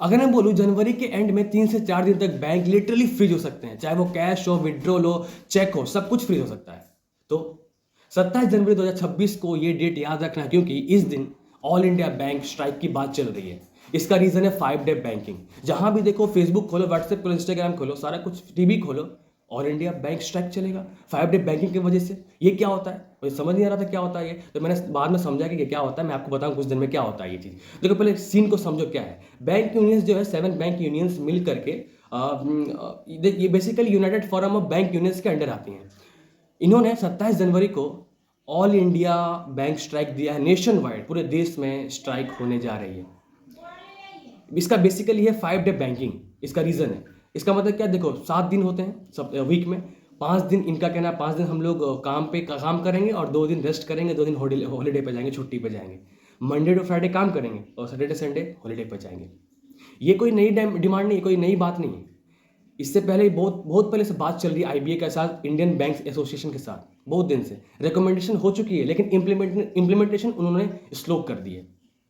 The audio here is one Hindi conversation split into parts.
अगर मैं बोलूँ जनवरी के एंड में 3 से 4 दिन तक बैंक लिटरली फ्रीज हो सकते हैं, चाहे वो कैश हो, विड्रॉल हो, चेक हो, सब कुछ फ्रीज हो सकता है। तो 27 जनवरी 2026 को ये डेट याद रखना, क्योंकि इस दिन ऑल इंडिया बैंक स्ट्राइक की बात चल रही है। इसका रीजन है 5 डे बैंकिंग। जहां भी देखो, फेसबुक खोलो, व्हाट्सएप खोलो, इंस्टाग्राम खोलो, सारा कुछ, टीवी खोलो, ऑल इंडिया बैंक स्ट्राइक चलेगा 5 डे बैंकिंग की वजह से। ये क्या होता है मुझे समझ नहीं आ रहा था क्या होता है ये, तो मैंने बाद में समझा कि ये क्या होता है। मैं आपको बताऊं कुछ दिन में क्या होता है ये चीज़। देखो पहले सीन को समझो क्या है। बैंक यूनियंस जो है, 7 बैंक यूनियंस मिल करके ये basically United forum of bank unions के अंडर आती हैं। इन्होंने 27 जनवरी को ऑल इंडिया बैंक स्ट्राइक दिया है। नेशन वाइड पूरे देश में स्ट्राइक होने जा रही है। इसका बेसिकली है 5 डे बैंकिंग। इसका रीज़न है, इसका मतलब क्या, देखो 7 दिन होते हैं सब वीक में। 5 दिन इनका कहना है, 5 दिन हम लोग काम करेंगे और 2 दिन रेस्ट करेंगे, 2 दिन हॉलीडे पे जाएंगे, छुट्टी पे जाएंगे। मंडे टू फ्राइडे काम करेंगे और सैटरडे संडे हॉलीडे पे जाएंगे। ये कोई नई डिमांड नहीं, कोई नई बात नहीं है। इससे पहले बहुत बहुत पहले से बात चल रही है आईबीए के साथ, इंडियन बैंक्स एसोसिएशन के साथ, बहुत दिन से रिकमेंडेशन हो चुकी है, लेकिन इम्प्लीमेंटेशन उन्होंने स्लो कर दी है।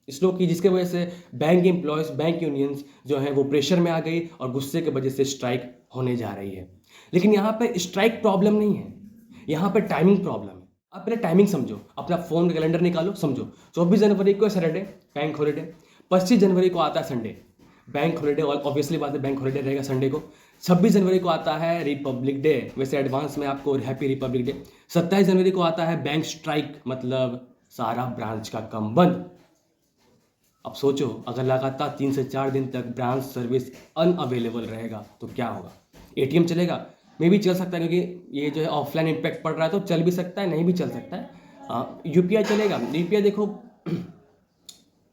स्लो की, जिसके वजह से बैंक एम्प्लॉयज़, बैंक यूनियंस जो हैं वो प्रेशर में आ गई और गुस्से की वजह से स्ट्राइक होने जा रही है। लेकिन यहाँ पे स्ट्राइक प्रॉब्लम नहीं है, यहाँ पे टाइमिंग प्रॉब्लम है। आप पहले टाइमिंग समझो, अपना फ़ोन का कैलेंडर निकालो, समझो 24 जनवरी को है सैटरडे, बैंक हॉलीडे। 25 जनवरी को आता है संडे, बैंक हॉलीडे, ऑब्वियसली बात है बैंक हॉलीडे रहेगा संडे को। 26 जनवरी को आता है रिपब्लिक डे, वैसे एडवांस में आपको हैप्पी रिपब्लिक डे। 27 जनवरी को आता है बैंक स्ट्राइक, मतलब सारा ब्रांच का काम बंद। अब सोचो, अगर लगातार 3 से 4 दिन तक ब्रांच सर्विस अनअवेलेबल रहेगा तो क्या होगा। एटीएम चलेगा, मे भी चल सकता है, क्योंकि ये जो है ऑफलाइन इम्पैक्ट पड़ रहा है, तो चल भी सकता है, नहीं भी चल सकता है। यूपीआई चलेगा, यूपीआई देखो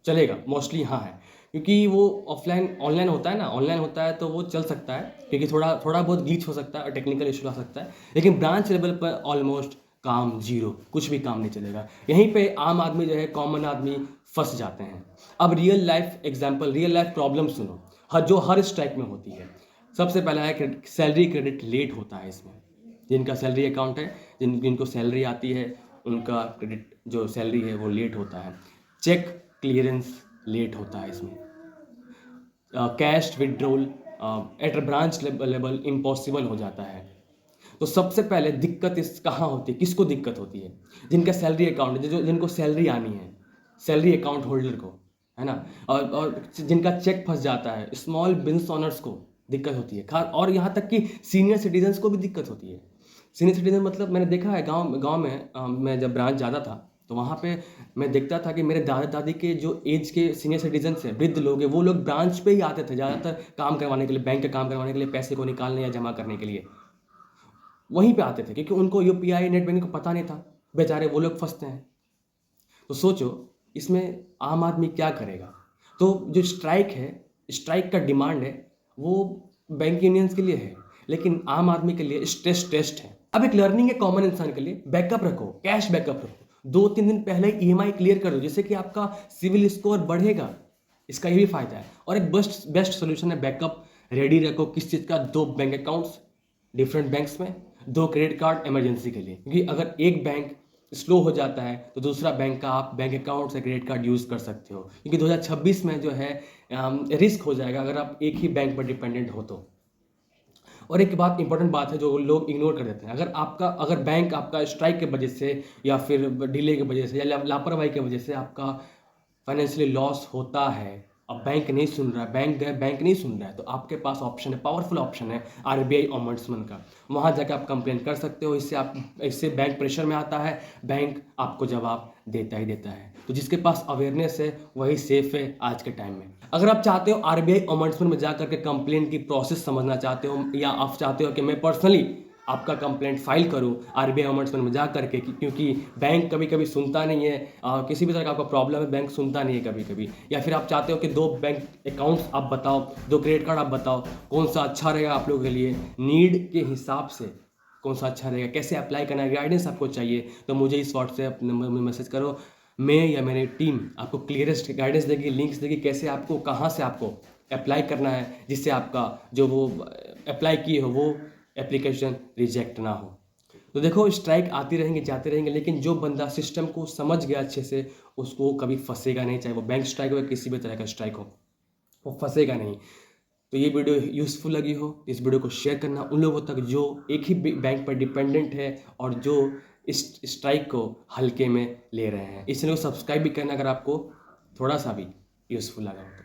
चलेगा, मोस्टली हाँ है, क्योंकि वो ऑफलाइन ऑनलाइन होता है ना, ऑनलाइन होता है तो वो चल सकता है, क्योंकि थोड़ा थोड़ा बहुत ग्लिच हो सकता है और टेक्निकल इशू आ सकता है। लेकिन ब्रांच लेवल पर ऑलमोस्ट काम जीरो, कुछ भी काम नहीं चलेगा। यहीं पे आम आदमी जो है, कॉमन आदमी फंस जाते हैं। अब real life example, real life problem सुनो, जो हर स्ट्राइक में होती है। सबसे पहला है सैलरी क्रेडिट लेट होता है इसमें। जिनका सैलरी अकाउंट है, जिनको सैलरी आती है, उनका क्रेडिट जो सैलरी है वो लेट होता है। चेक क्लियरेंस लेट होता है इसमें। Cash withdrawal at branch level impossible हो जाता है। तो सबसे पहले दिक्कत इस कहाँ होती है, किसको दिक्कत होती है? जिनका सैलरी अकाउंट है, जो जिनको सैलरी आनी है, सैलरी अकाउंट होल्डर को, है ना। और जिनका चेक फंस जाता है, स्मॉल बिजनेस ओनर्स को दिक्कत होती है, खास। और यहाँ तक कि सीनियर सिटीजन्स को भी दिक्कत होती है। सीनियर सिटीजन मतलब मैंने देखा है गाँव में, मैं जब ब्रांच जाता था तो वहाँ पे मैं देखता था कि मेरे दादा दादी के जो एज के सीनियर सिटीजन्स हैं, वृद्ध लोग हैं, वो लोग ब्रांच पे ही आते थे ज़्यादातर काम करवाने के लिए, बैंक का काम करवाने के लिए, पैसे को निकालने या जमा करने के लिए वहीं पे आते थे, क्योंकि उनको यूपीआई नेट बैंकिंग को पता नहीं था। बेचारे वो लोग फंसते हैं। तो सोचो इसमें आम आदमी क्या करेगा। तो जो स्ट्राइक है, स्ट्राइक का डिमांड है, वो बैंक यूनियंस के लिए है, लेकिन आम आदमी के लिए स्ट्रेस टेस्ट है। अब एक लर्निंग है कॉमन इंसान के लिए, बैकअप रखो, कैश बैकअप रखो। 2-3 दिन पहले ईएमआई क्लियर कर दो, जिससे कि आपका सिविल स्कोर बढ़ेगा। इसका ये भी फायदा है। और एक बेस्ट सोल्यूशन है बैकअप रेडी रखो। किस चीज़ का? 2 बैंक अकाउंट्स डिफरेंट बैंक्स में, 2 क्रेडिट कार्ड इमरजेंसी के लिए, क्योंकि अगर एक बैंक स्लो हो जाता है तो दूसरा बैंक का आप बैंक अकाउंट से क्रेडिट कार्ड यूज़ कर सकते हो, क्योंकि 2026 में जो है रिस्क हो जाएगा अगर आप एक ही बैंक पर डिपेंडेंट हो तो। और एक बात, इंपॉर्टेंट बात है जो लोग इग्नोर कर देते हैं, अगर बैंक आपका स्ट्राइक की वजह से या फिर डिले की वजह से या लापरवाही की वजह से आपका फाइनेंशियली लॉस होता है, अब बैंक नहीं सुन रहा है, बैंक नहीं सुन रहा है, तो आपके पास ऑप्शन है, पावरफुल ऑप्शन है आरबीआई ओम्बड्समैन का। वहाँ जाकर आप कंप्लेन कर सकते हो। इससे बैंक प्रेशर में आता है, बैंक आपको जवाब देता ही देता है। तो जिसके पास अवेयरनेस है वही सेफ है आज के टाइम में। अगर आप चाहते हो आरबीआई ओम्बड्समैन में जाकर के कंप्लेन की प्रोसेस समझना चाहते हो, या आप चाहते हो कि मैं पर्सनली आपका कंप्लेंट फाइल करूं आरबीआई ओम्बड्समैन में जा करके, क्योंकि बैंक कभी कभी सुनता नहीं है। किसी भी तरह का आपका प्रॉब्लम है, बैंक सुनता नहीं है कभी कभी। या फिर आप चाहते हो कि 2 बैंक अकाउंट्स आप बताओ, 2 क्रेडिट कार्ड आप बताओ, कौन सा अच्छा रहेगा आप लोगों के लिए, नीड के हिसाब से कौन सा अच्छा रहेगा, कैसे अप्लाई करना है, गाइडेंस आपको चाहिए, तो मुझे इस व्हाट्सएप नंबर में मैसेज करो। मैं या मेरी टीम आपको क्लियरेस्ट गाइडेंस देगी, लिंक्स देगी, कैसे आपको, कहाँ से आपको अप्लाई करना है, जिससे आपका जो वो अप्लाई किए हो वो एप्लीकेशन रिजेक्ट ना हो। तो देखो स्ट्राइक आती रहेंगे, जाते रहेंगे, लेकिन जो बंदा सिस्टम को समझ गया अच्छे से, उसको कभी फंसेगा नहीं, चाहे वो बैंक स्ट्राइक हो या किसी भी तरह का स्ट्राइक हो। वो फंसेगा नहीं। तो ये वीडियो यूज़फुल लगी हो, इस वीडियो को शेयर करना उन लोगों तक जो एक ही बैंक पर डिपेंडेंट है और जो इस स्ट्राइक को हल्के में ले रहे हैं। इस चैनल को सब्सक्राइब भी करना अगर आपको थोड़ा सा भी यूज़फुल लगा हो तो।